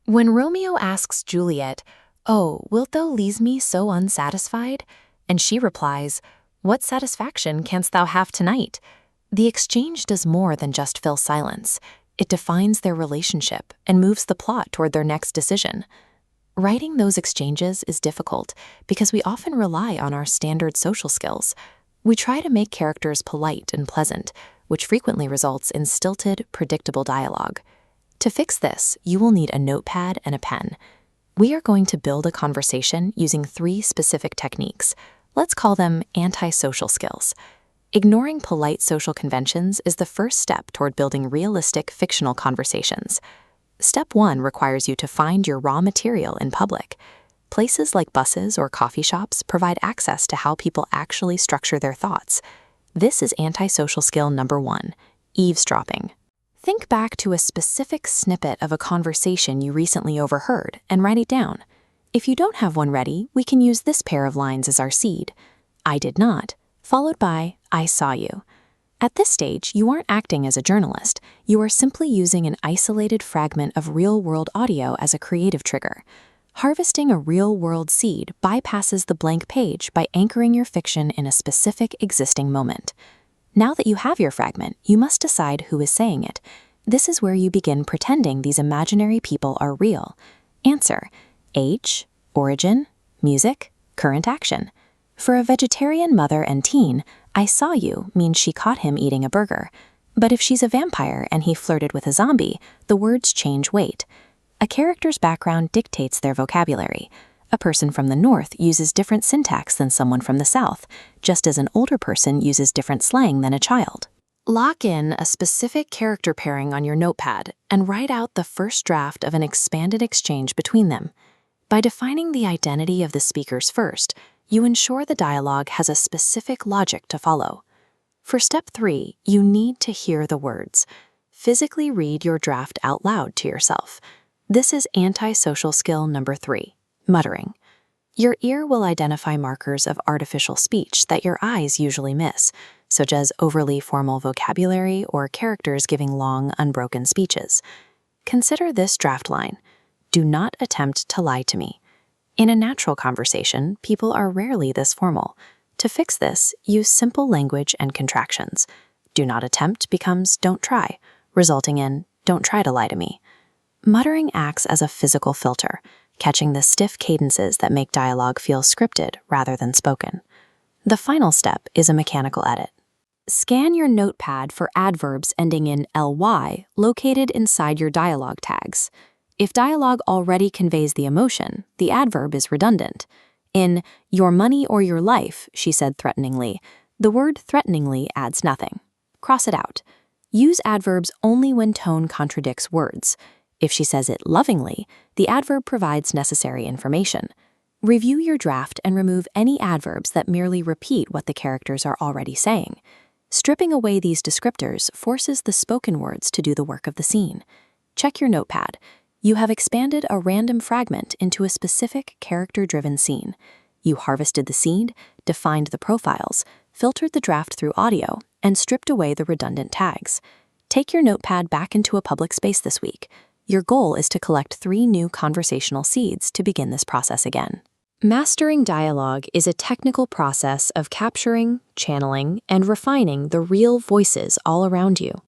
When Romeo asks Juliet, "Oh, wilt thou leave me so unsatisfied?" and she replies, "What satisfaction canst thou have tonight?" the exchange does more than just fill silence. It defines their relationship and moves the plot toward their next decision. Writing those exchanges is difficult because we often rely on our standard social skills. We try to make characters polite and pleasant, which frequently results in stilted, predictable dialogue. To fix this, you will need a notepad and a pen. We are going to build a conversation using 3 specific techniques. Let's call them antisocial skills. Ignoring polite social conventions is the first step toward building realistic fictional conversations. Step 1 requires you to find your raw material in public. Places like buses or coffee shops provide access to how people actually structure their thoughts. This is antisocial skill number 1, eavesdropping. Think back to a specific snippet of a conversation you recently overheard and write it down. If you don't have one ready, we can use this pair of lines as our seed. "I did not," followed by "I saw you." At this stage, you aren't acting as a journalist. You are simply using an isolated fragment of real-world audio as a creative trigger. Harvesting a real-world seed bypasses the blank page by anchoring your fiction in a specific existing moment. Now that you have your fragment, you must decide who is saying it. This is where you begin pretending these imaginary people are real. Answer: age, origin, music, current action. For a vegetarian mother and teen, "I saw you" means she caught him eating a burger. But if she's a vampire and he flirted with a zombie, the words change weight. A character's background dictates their vocabulary. A person from the north uses different syntax than someone from the south, just as an older person uses different slang than a child. Lock in a specific character pairing on your notepad and write out the first draft of an expanded exchange between them. By defining the identity of the speakers first, you ensure the dialogue has a specific logic to follow. For step 3, you need to hear the words. Physically read your draft out loud to yourself. This is antisocial skill number 3, muttering. Your ear will identify markers of artificial speech that your eyes usually miss, such as overly formal vocabulary or characters giving long, unbroken speeches. Consider this draft line: "Do not attempt to lie to me." In a natural conversation, people are rarely this formal. To fix this, use simple language and contractions. "Do not attempt" becomes "don't try," resulting in "don't try to lie to me." Muttering acts as a physical filter, catching the stiff cadences that make dialogue feel scripted rather than spoken. The final step is a mechanical edit. Scan your notepad for adverbs ending in ly located inside your dialogue tags. If dialogue already conveys the emotion, the adverb is redundant. In "your money or your life," she said threateningly, the word threateningly adds nothing. Cross it out. Use adverbs only when tone contradicts words. If she says it lovingly, the adverb provides necessary information. Review your draft and remove any adverbs that merely repeat what the characters are already saying. Stripping away these descriptors forces the spoken words to do the work of the scene. Check your notepad. You have expanded a random fragment into a specific character-driven scene. You harvested the seed, defined the profiles, filtered the draft through audio, and stripped away the redundant tags. Take your notepad back into a public space this week. Your goal is to collect 3 new conversational seeds to begin this process again. Mastering dialogue is a technical process of capturing, channeling, and refining the real voices all around you.